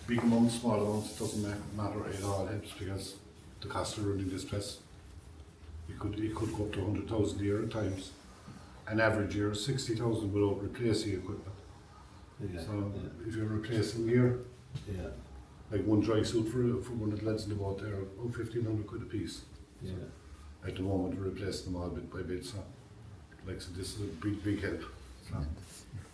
big amounts, small amounts, it doesn't matter, it all helps because the cost of running this press, it could go up to 100,000 a year at times. An average year, 60,000 without replacing equipment. Yeah. So if you're replacing gear, Yeah. like one dry suit for one of the lads in the boat there, about 1,500 quid a piece. Yeah. At the moment we're replacing them all bit by bit, so like so this is a big help. So,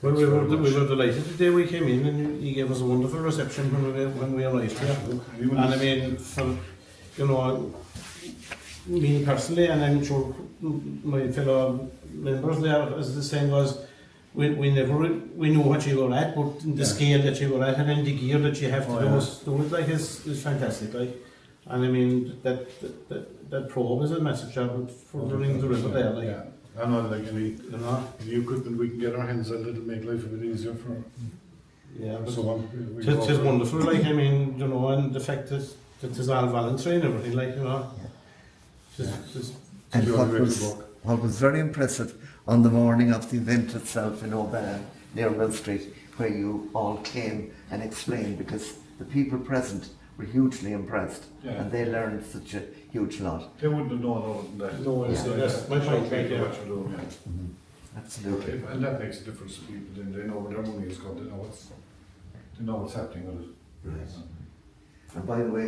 Well, we thanks were very much. delighted the day we came in, and he gave us a wonderful reception when we arrived here. And I mean, for me personally, and I'm sure my fellow members there, as the saying was, we knew what you were at, but the scale that you were at and then the gear that you have to do it like is fantastic. Like, and I mean that probe is a massive job for running the river there. Like, Yeah. I know, like any equipment we can get our hands on, it'll make life a bit easier for but someone. it's wonderful. Like, I mean, and the fact that it's all voluntary and everything. Like, And what was very impressive on the morning of the event itself in Aubane, near Mill Street, where you all came and explained, because the people present were hugely impressed and they learned such a huge lot. They wouldn't have known other than that. No, that's my point. What you're doing, Absolutely. And that makes a difference to people. Then they know where their money is going. They know what's happening with it. Right. And by the way,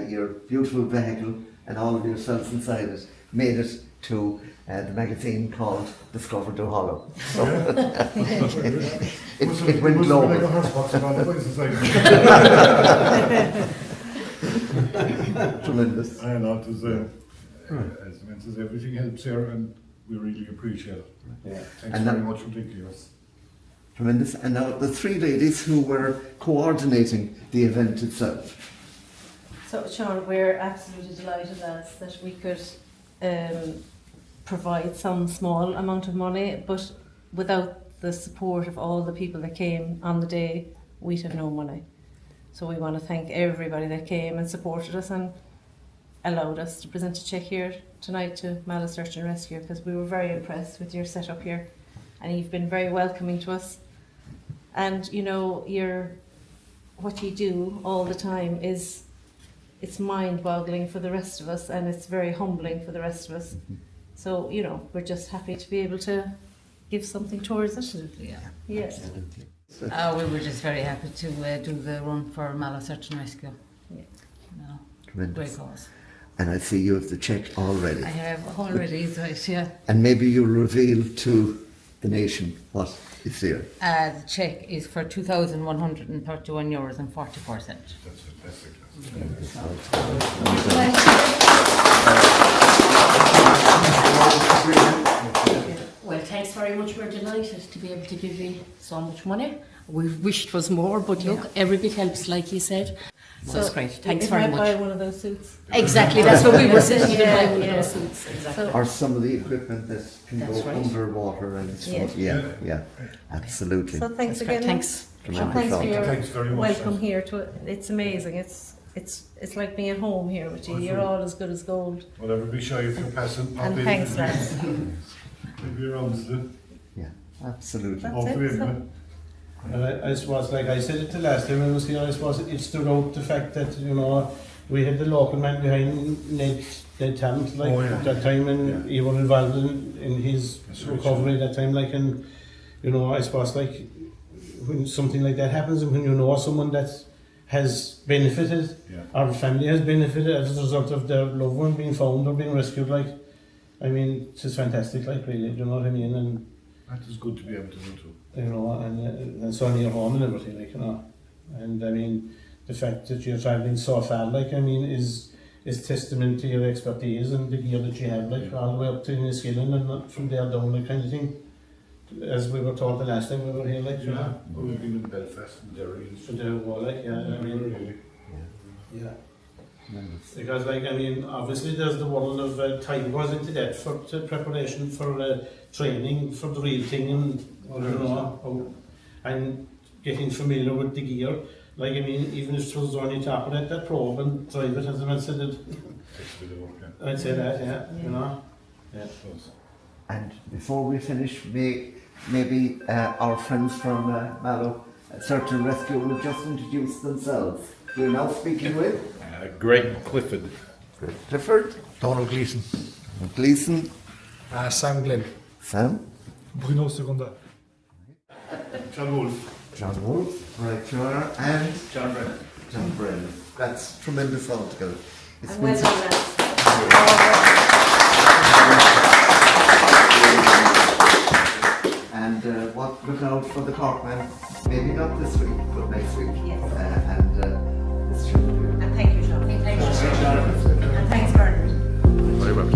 your beautiful vehicle and all of yourselves inside it made it to the magazine called Discover the Hollow. So it went global. Tremendous. I know, it was, as mentioned, everything helps here and we really appreciate it. Yeah. Thanks very much for thinking of us. Tremendous. And now the three ladies who were coordinating the event itself. So, Sean, we're absolutely delighted lads, that we could provide some small amount of money, but without the support of all the people that came on the day, we'd have no money. So we want to thank everybody that came and supported us and allowed us to present a cheque here tonight to Mallow Search and Rescue, because we were very impressed with your setup here and you've been very welcoming to us. And what you do all the time it's mind-boggling for the rest of us, and it's very humbling for the rest of us. So, we're just happy to be able to give something towards it. Absolutely, yeah. Yes. Absolutely. We were just very happy to do the run for Mallow Search and Rescue. Yeah. Tremendous. Great cause. And I see you have the cheque already. I have already, right, yeah. And maybe you'll reveal to the nation what is there. The cheque is for €2,131.44. That's fantastic. Well, thanks very much. We're delighted to be able to give you so much money. We wished it was more, but look, every bit helps, like you said. So it's great. Thanks very much. Buy one of those suits. Exactly, that's what we were saying. You can buy one of those suits. Exactly. Or some of the equipment that can That's go right. underwater and stuff. Yeah, absolutely. So thanks That's great. again. Thanks. And thanks for your Thanks very much. welcome here to it. It's amazing. It's like being at home here with you. You're all as good as gold. Whatever, be shy if you're passing. Pop And in. thanks, lads. Maybe around the Yeah, absolutely. That's hopefully, it. So, And I suppose, like I said it the last time I was here, I suppose it stood out the fact that, we had the local man behind Ned Talent, that time, and he was involved in his recovery that time, and, I suppose, when something like that happens, and when you know someone that has benefited, or the family has benefited as a result of their loved one being found or being rescued, it's just fantastic, really, do you know what I mean? And that is good to be able to do too. and it's on your home and everything, and I mean, the fact that you're travelling so far, is testament to your expertise and the gear that you have, all the way up to Enniskillen and not from there down, kind of thing, as we were told the last time we were here, We've been in Belfast and Derry. from there, Really. yeah. Because, obviously there's the world of time goes into that for preparation for training for the real thing, and and getting familiar with the gear. Even if it was only to operate that probe and drive it, as I said, Takes a bit of work, I'd say that, yeah. And before we finish, maybe our friends from Mallow Search and Rescue will just introduce themselves. We're now speaking with Greg Clifford. Clifford, Donald Gleeson. Gleeson, Sam Glenn. Sam, Bruno Segunda. John Wolf. John Wolf, right you are, and John Brennan. John Brennan. That's tremendous altogether. It's And been well done, lads. And look out for the Cork man. Maybe not this week, but next week. Yes. This should be. And thank you, Sean. Thank you. And thanks, Bernard. Very well.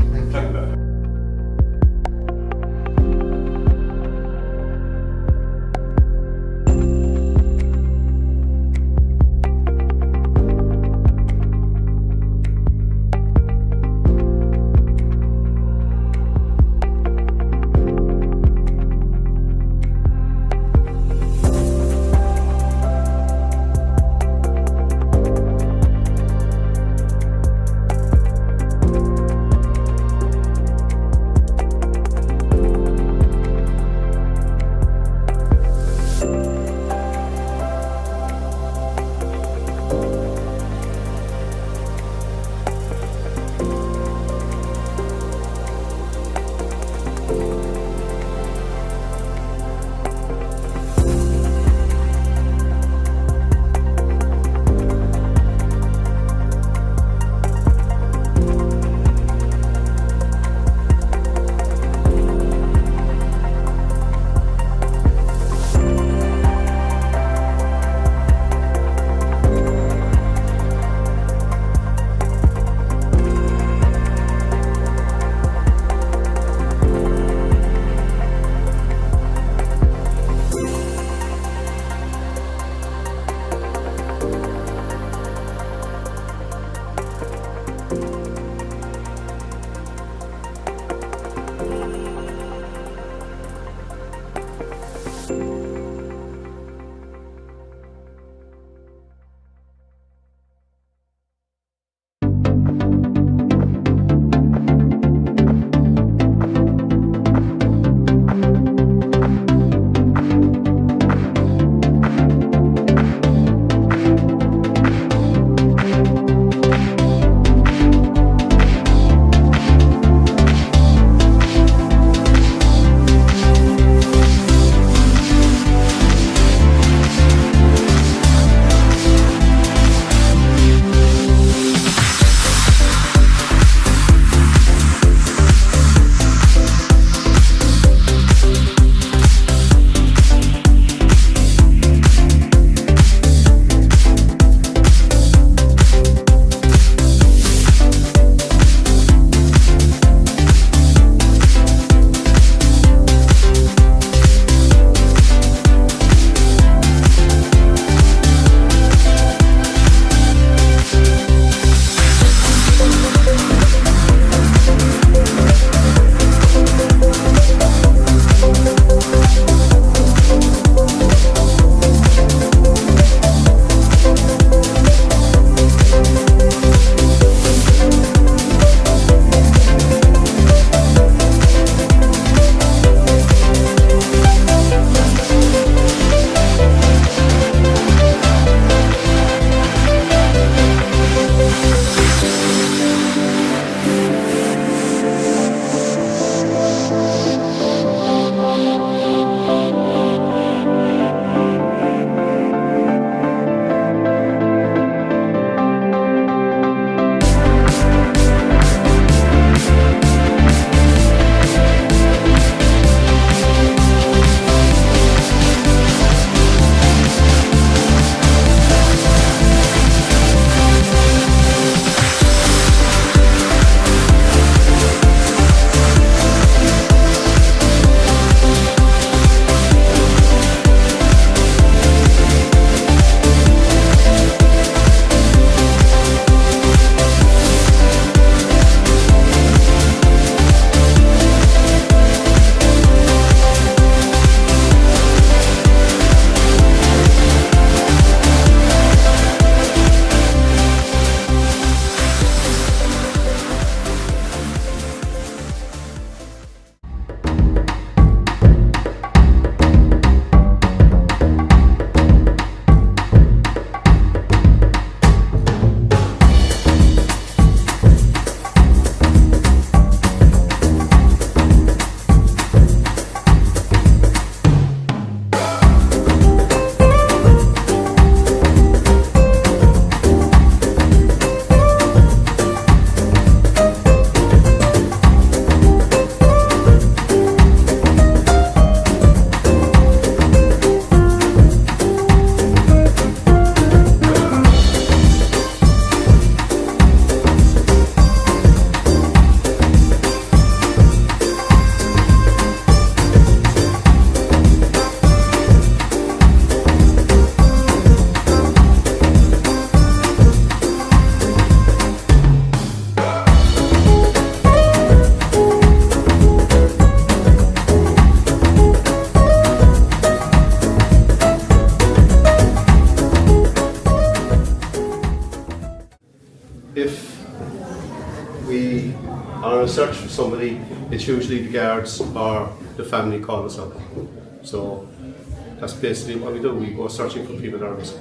a search for somebody, it's usually the guards or the family call us up. So that's basically what we do. We go searching for people that are missing.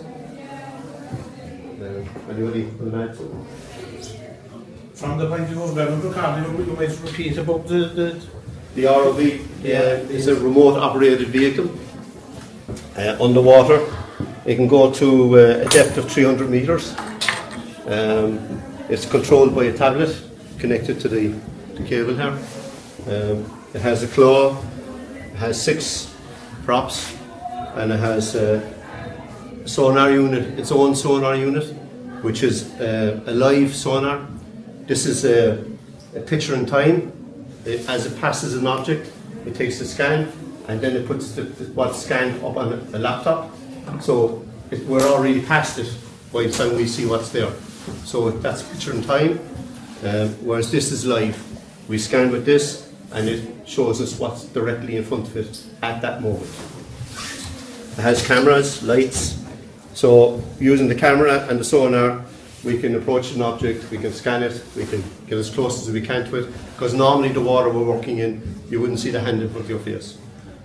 Anybody on that? From the point of view of revenue, Carly, you might repeat about the ROV is a remote operated vehicle underwater. It can go to a depth of 300 metres. It's controlled by a tablet connected to the cable here. It has a claw, it has 6 props, and it has a sonar unit, its own sonar unit, which is a live sonar. This is a picture in time. As it passes an object, it takes a scan, and then it puts what's scanned up on a laptop. So we're already past it by the time we see what's there. So that's a picture in time, whereas this is live. We scan with this, and it shows us what's directly in front of it at that moment. It has cameras, lights. So using the camera and the sonar, we can approach an object, we can scan it, we can get as close as we can to it, because normally the water we're working in, you wouldn't see the hand in front of your face.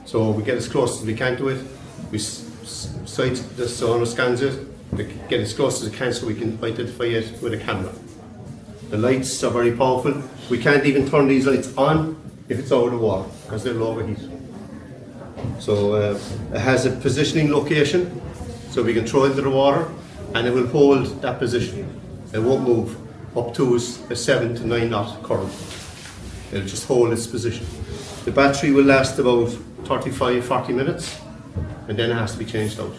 So we get as close as we can to it, we sight the sonar scans it, we get as close as we can so we can identify it with a camera. The lights are very powerful. We can't even turn these lights on if it's over the water, because they'll overheat. So it has a positioning location, so we can throw it into the water, and it will hold that position. It won't move up to a 7 to 9 knot current. It'll just hold its position. The battery will last about 35-40 minutes, and then it has to be changed out.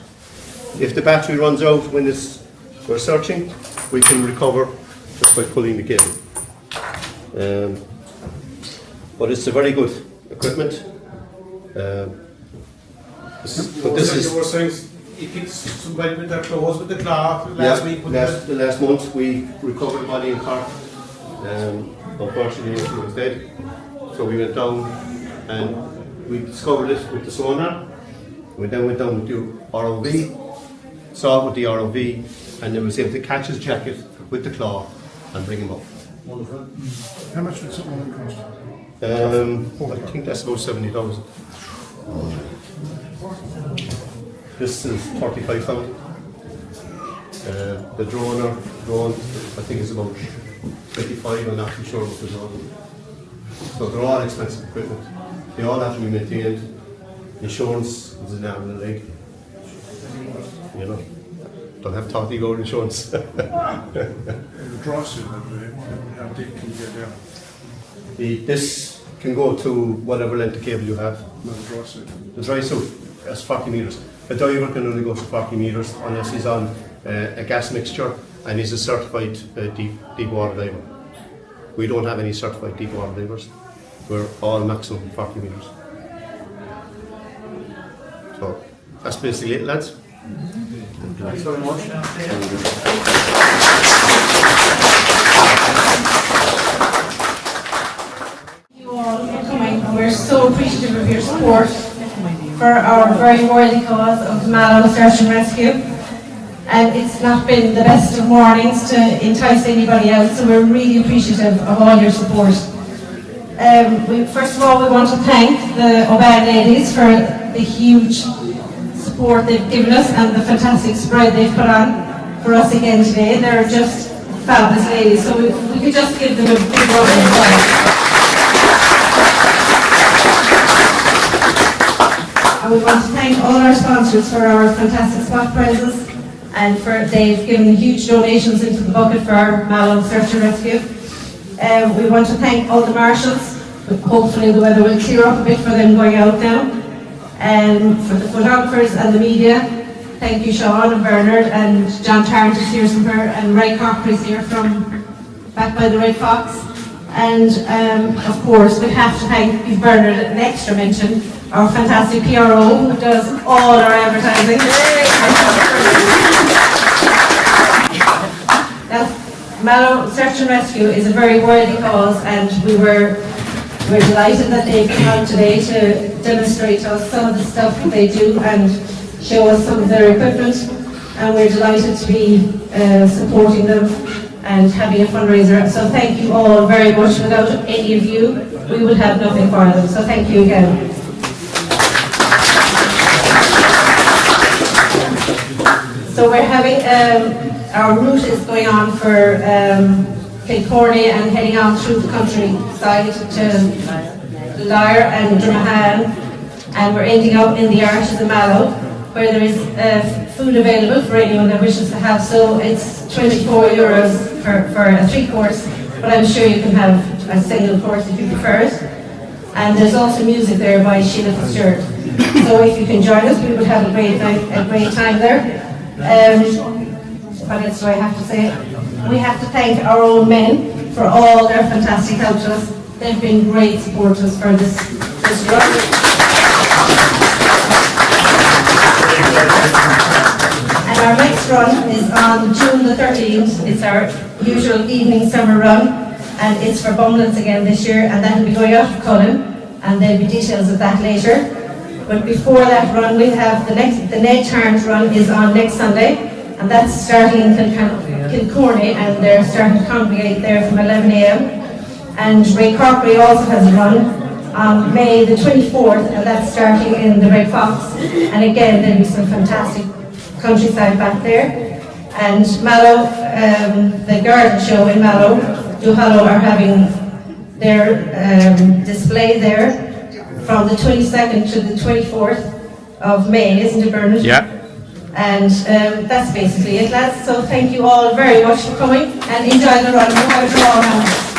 If the battery runs out when we're searching, we can recover just by pulling the cable. But it's a very good equipment. You were saying you picked somebody with their clothes with the claw last week. Last month we recovered a body in Cork. Unfortunately, he was dead. So we went down and we discovered it with the sonar. We then went down with the ROV, saw it with the ROV, and then was able to catch his jacket with the claw and bring him up. Wonderful. How much would something cost? I think that's about 70,000. This is 35,000. The drone, I think is about 25. I'm not too sure what the drone. So they're all expensive equipment. They all have to be maintained. Insurance is an arm and a leg. You know, don't have totty gold insurance. The draw suit, how deep can you get down? This can go to whatever length of cable you have. No, the draw suit. The dry suit is 40 metres. A diver can only go to 40 metres unless he's on a gas mixture and he's a certified deep water diver. We don't have any certified deep water divers. We're all maximum 40 metres. So that's basically it, lads. Thanks very much. You all for coming. We're so appreciative of your support for our very worthy cause of Mallow Search and Rescue. And it's not been the best of mornings to entice anybody out, so we're really appreciative of all your support. First of all, we want to thank the Aubane ladies for the huge support they've given us and the fantastic spread they've put on for us again today. They're just fabulous ladies, so we could just give them a big round of applause. And we want to thank all our sponsors for our fantastic spot prizes, and they've given huge donations into the bucket for our Mallow Search and Rescue. We want to thank all the marshals. Hopefully the weather will clear up a bit for them going out now. For the photographers and the media, thank you Sean and Bernard and John Tarrant is here somewhere, and Ray Cocker is here from back by the Red Fox. And of course we have to thank Bernard, an extra mention, our fantastic PRO who does all our advertising. Now, Mallow Search and Rescue is a very worthy cause, and we're delighted that they've come out today to demonstrate to us some of the stuff that they do and show us some of their equipment, and we're delighted to be supporting them and having a fundraiser. So thank you all very much. Without any of you, we would have nothing for them. So thank you again. So we're having, our route is going on for Kilcorny and heading on through the countryside to Lyre and Dromahane, and we're ending up in the Arches of Mallow, where there is food available for anyone that wishes to have. So it's €24 for a 3-course, but I'm sure you can have a single course if you prefer it. And there's also music there by Sheila Fitzgerald. So if you can join us, we would have a great night, a great time there. What else do I have to say? We have to thank our own men for all their fantastic help to us. They've been great supporters for this run. And our next run is on June the 13th. It's our usual evening summer run, and it's for Bumlins again this year, and that will be going out of Cullen, and there'll be details of that later. But before that run, we have the Ned Tarrant run is on next Sunday, and that's starting in Kilcorny, and they're starting to congregate there from 11 a.m. And Ray Corkery also has a run on May the 24th, and that's starting in the Red Fox. And again, there'll be some fantastic countryside back there. And Mallow, the garden show in Mallow, Duhallow are having their display there from the 22nd to the 24th of May, isn't it, Bernard? Yeah. And that's basically it, lads. So thank you all very much for coming, and enjoy the run. We'll have a draw now.